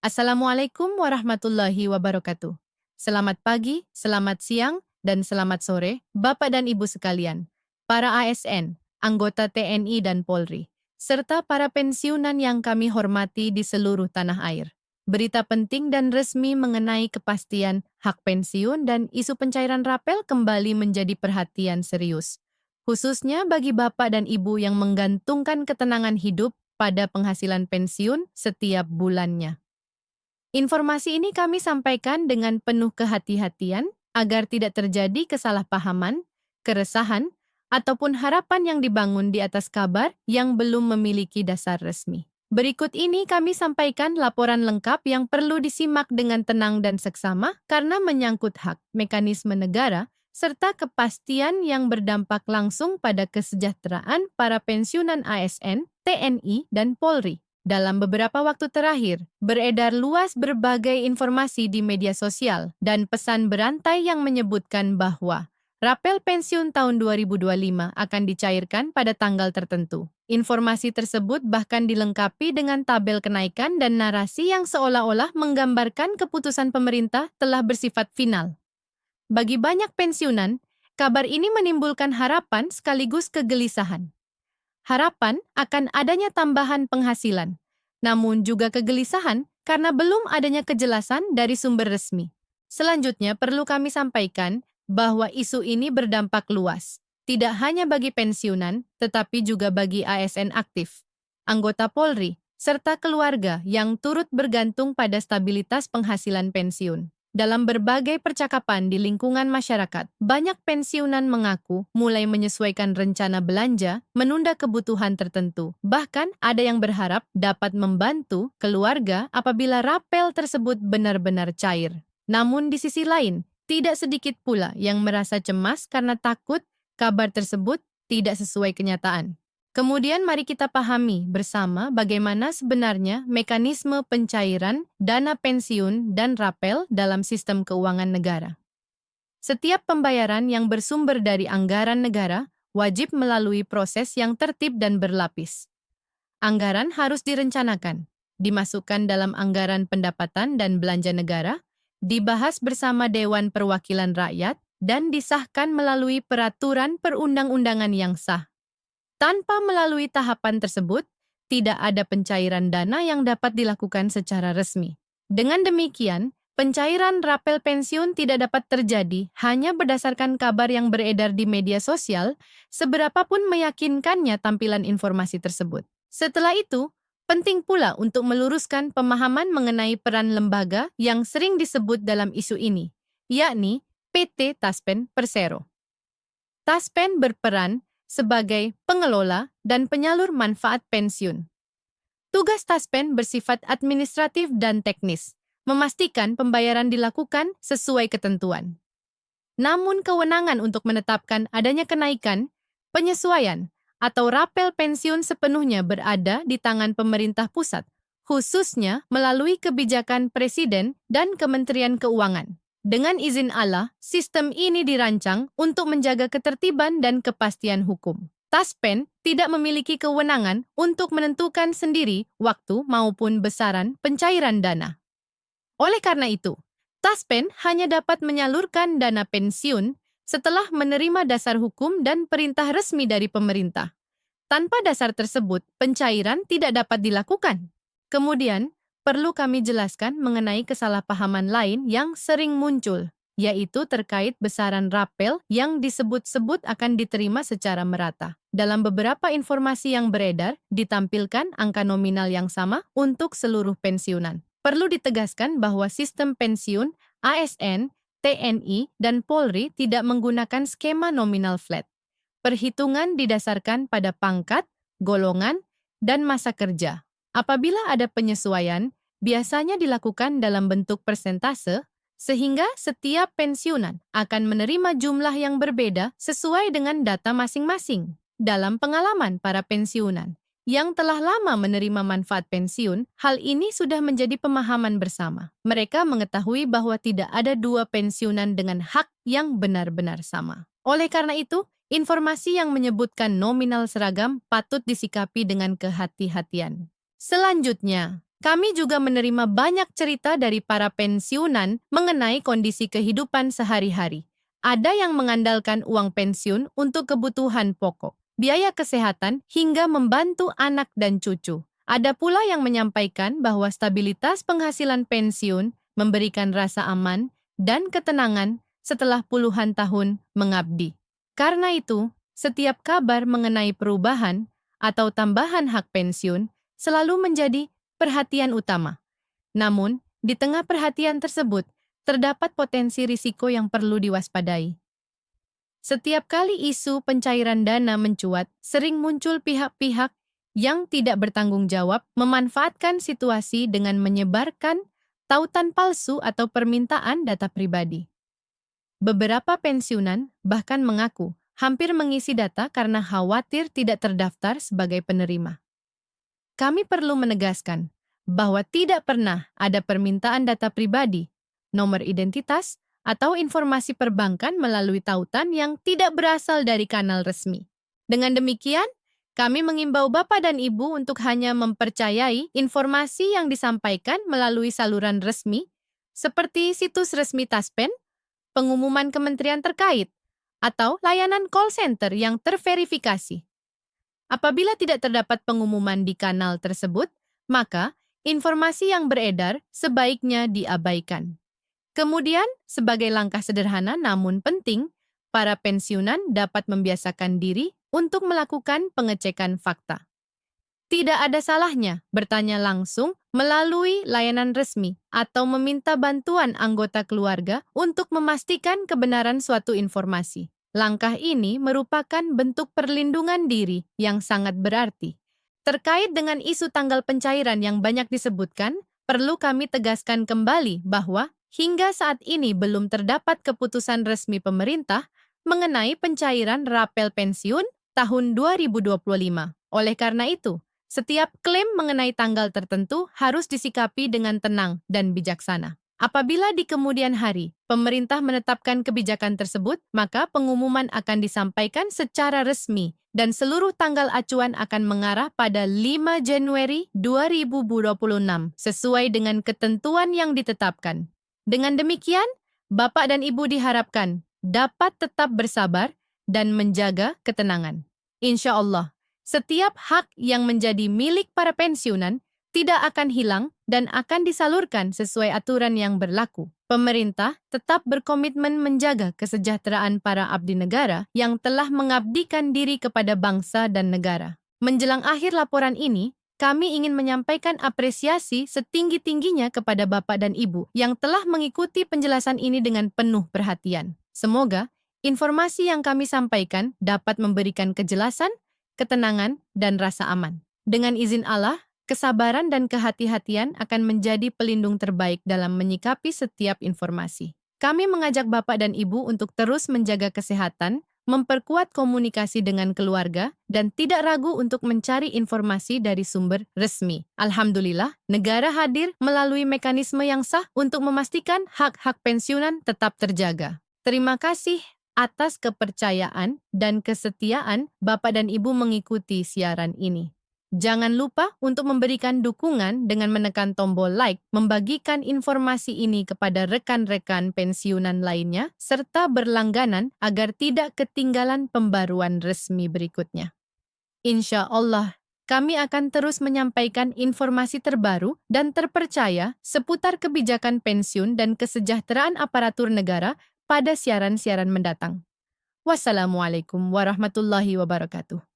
Assalamualaikum warahmatullahi wabarakatuh. Selamat pagi, selamat siang, dan selamat sore, Bapak dan Ibu sekalian, para ASN, anggota TNI dan Polri, serta para pensiunan yang kami hormati di seluruh tanah air. Berita penting dan resmi mengenai kepastian hak pensiun dan isu pencairan rapel kembali menjadi perhatian serius, khususnya bagi Bapak dan Ibu yang menggantungkan ketenangan hidup pada penghasilan pensiun setiap bulannya. Informasi ini kami sampaikan dengan penuh kehati-hatian agar tidak terjadi kesalahpahaman, keresahan, ataupun harapan yang dibangun di atas kabar yang belum memiliki dasar resmi. Berikut ini kami sampaikan laporan lengkap yang perlu disimak dengan tenang dan seksama karena menyangkut hak, mekanisme negara, serta kepastian yang berdampak langsung pada kesejahteraan para pensiunan ASN, TNI, dan Polri. Dalam beberapa waktu terakhir, beredar luas berbagai informasi di media sosial dan pesan berantai yang menyebutkan bahwa rapel pensiun tahun 2025 akan dicairkan pada tanggal tertentu. Informasi tersebut bahkan dilengkapi dengan tabel kenaikan dan narasi yang seolah-olah menggambarkan keputusan pemerintah telah bersifat final. Bagi banyak pensiunan, kabar ini menimbulkan harapan sekaligus kegelisahan. Harapan akan adanya tambahan penghasilan, namun juga kegelisahan karena belum adanya kejelasan dari sumber resmi. Selanjutnya perlu kami sampaikan bahwa isu ini berdampak luas, tidak hanya bagi pensiunan, tetapi juga bagi ASN aktif, anggota Polri, serta keluarga yang turut bergantung pada stabilitas penghasilan pensiun. Dalam berbagai percakapan di lingkungan masyarakat, banyak pensiunan mengaku mulai menyesuaikan rencana belanja, menunda kebutuhan tertentu. Bahkan ada yang berharap dapat membantu keluarga apabila rapel tersebut benar-benar cair. Namun di sisi lain, tidak sedikit pula yang merasa cemas karena takut kabar tersebut tidak sesuai kenyataan. Kemudian mari kita pahami bersama bagaimana sebenarnya mekanisme pencairan dana pensiun dan rapel dalam sistem keuangan negara. Setiap pembayaran yang bersumber dari anggaran negara wajib melalui proses yang tertib dan berlapis. Anggaran harus direncanakan, dimasukkan dalam anggaran pendapatan dan belanja negara, dibahas bersama Dewan Perwakilan Rakyat, dan disahkan melalui peraturan perundang-undangan yang sah. Tanpa melalui tahapan tersebut, tidak ada pencairan dana yang dapat dilakukan secara resmi. Dengan demikian, pencairan rapel pensiun tidak dapat terjadi hanya berdasarkan kabar yang beredar di media sosial, seberapapun meyakinkannya tampilan informasi tersebut. Setelah itu, penting pula untuk meluruskan pemahaman mengenai peran lembaga yang sering disebut dalam isu ini, yakni PT Taspen Persero. Taspen berperan sebagai pengelola dan penyalur manfaat pensiun. Tugas Taspen bersifat administratif dan teknis, memastikan pembayaran dilakukan sesuai ketentuan. Namun kewenangan untuk menetapkan adanya kenaikan, penyesuaian, atau rapel pensiun sepenuhnya berada di tangan pemerintah pusat, khususnya melalui kebijakan Presiden dan Kementerian Keuangan. Dengan izin Allah, sistem ini dirancang untuk menjaga ketertiban dan kepastian hukum. Taspen tidak memiliki kewenangan untuk menentukan sendiri waktu maupun besaran pencairan dana. Oleh karena itu, Taspen hanya dapat menyalurkan dana pensiun setelah menerima dasar hukum dan perintah resmi dari pemerintah. Tanpa dasar tersebut, pencairan tidak dapat dilakukan. Kemudian, perlu kami jelaskan mengenai kesalahpahaman lain yang sering muncul, yaitu terkait besaran rapel yang disebut-sebut akan diterima secara merata. Dalam beberapa informasi yang beredar, ditampilkan angka nominal yang sama untuk seluruh pensiunan. Perlu ditegaskan bahwa sistem pensiun, ASN, TNI, dan Polri tidak menggunakan skema nominal flat. Perhitungan didasarkan pada pangkat, golongan, dan masa kerja. Apabila ada penyesuaian, biasanya dilakukan dalam bentuk persentase, sehingga setiap pensiunan akan menerima jumlah yang berbeda sesuai dengan data masing-masing. Dalam pengalaman para pensiunan yang telah lama menerima manfaat pensiun, hal ini sudah menjadi pemahaman bersama. Mereka mengetahui bahwa tidak ada dua pensiunan dengan hak yang benar-benar sama. Oleh karena itu, informasi yang menyebutkan nominal seragam patut disikapi dengan kehati-hatian. Selanjutnya, Kami juga menerima banyak cerita dari para pensiunan mengenai kondisi kehidupan sehari-hari. Ada yang mengandalkan uang pensiun untuk kebutuhan pokok, biaya kesehatan, hingga membantu anak dan cucu. Ada pula yang menyampaikan bahwa stabilitas penghasilan pensiun memberikan rasa aman dan ketenangan setelah puluhan tahun mengabdi. Karena itu, setiap kabar mengenai perubahan atau tambahan hak pensiun selalu menjadi perhatian utama. Namun, di tengah perhatian tersebut, terdapat potensi risiko yang perlu diwaspadai. Setiap kali isu pencairan dana mencuat, sering muncul pihak-pihak yang tidak bertanggung jawab memanfaatkan situasi dengan menyebarkan tautan palsu atau permintaan data pribadi. Beberapa pensiunan bahkan mengaku hampir mengisi data karena khawatir tidak terdaftar sebagai penerima. Kami perlu menegaskan bahwa tidak pernah ada permintaan data pribadi, nomor identitas, atau informasi perbankan melalui tautan yang tidak berasal dari kanal resmi. Dengan demikian, kami mengimbau Bapak dan Ibu untuk hanya mempercayai informasi yang disampaikan melalui saluran resmi, seperti situs resmi Taspen, pengumuman kementerian terkait, atau layanan call center yang terverifikasi. Apabila tidak terdapat pengumuman di kanal tersebut, maka informasi yang beredar sebaiknya diabaikan. Kemudian, sebagai langkah sederhana namun penting, para pensiunan dapat membiasakan diri untuk melakukan pengecekan fakta. Tidak ada salahnya bertanya langsung melalui layanan resmi atau meminta bantuan anggota keluarga untuk memastikan kebenaran suatu informasi. Langkah ini merupakan bentuk perlindungan diri yang sangat berarti. Terkait dengan isu tanggal pencairan yang banyak disebutkan, perlu kami tegaskan kembali bahwa hingga saat ini belum terdapat keputusan resmi pemerintah mengenai pencairan rapel pensiun tahun 2025. Oleh karena itu, setiap klaim mengenai tanggal tertentu harus disikapi dengan tenang dan bijaksana. Apabila di kemudian hari pemerintah menetapkan kebijakan tersebut, maka pengumuman akan disampaikan secara resmi dan seluruh tanggal acuan akan mengarah pada 5 Januari 2026 sesuai dengan ketentuan yang ditetapkan. Dengan demikian, Bapak dan Ibu diharapkan dapat tetap bersabar dan menjaga ketenangan. Insya Allah, setiap hak yang menjadi milik para pensiunan tidak akan hilang dan akan disalurkan sesuai aturan yang berlaku. Pemerintah tetap berkomitmen menjaga kesejahteraan para abdi negara yang telah mengabdikan diri kepada bangsa dan negara. Menjelang akhir laporan ini, kami ingin menyampaikan apresiasi setinggi-tingginya kepada Bapak dan Ibu yang telah mengikuti penjelasan ini dengan penuh perhatian. Semoga informasi yang kami sampaikan dapat memberikan kejelasan, ketenangan, dan rasa aman. Dengan izin Allah, kesabaran dan kehati-hatian akan menjadi pelindung terbaik dalam menyikapi setiap informasi. Kami mengajak Bapak dan Ibu untuk terus menjaga kesehatan, memperkuat komunikasi dengan keluarga, dan tidak ragu untuk mencari informasi dari sumber resmi. Alhamdulillah, negara hadir melalui mekanisme yang sah untuk memastikan hak-hak pensiunan tetap terjaga. Terima kasih atas kepercayaan dan kesetiaan Bapak dan Ibu mengikuti siaran ini. Jangan lupa untuk memberikan dukungan dengan menekan tombol like, membagikan informasi ini kepada rekan-rekan pensiunan lainnya, serta berlangganan agar tidak ketinggalan pembaruan resmi berikutnya. Insya Allah, kami akan terus menyampaikan informasi terbaru dan terpercaya seputar kebijakan pensiun dan kesejahteraan aparatur negara pada siaran-siaran mendatang. Wassalamualaikum warahmatullahi wabarakatuh.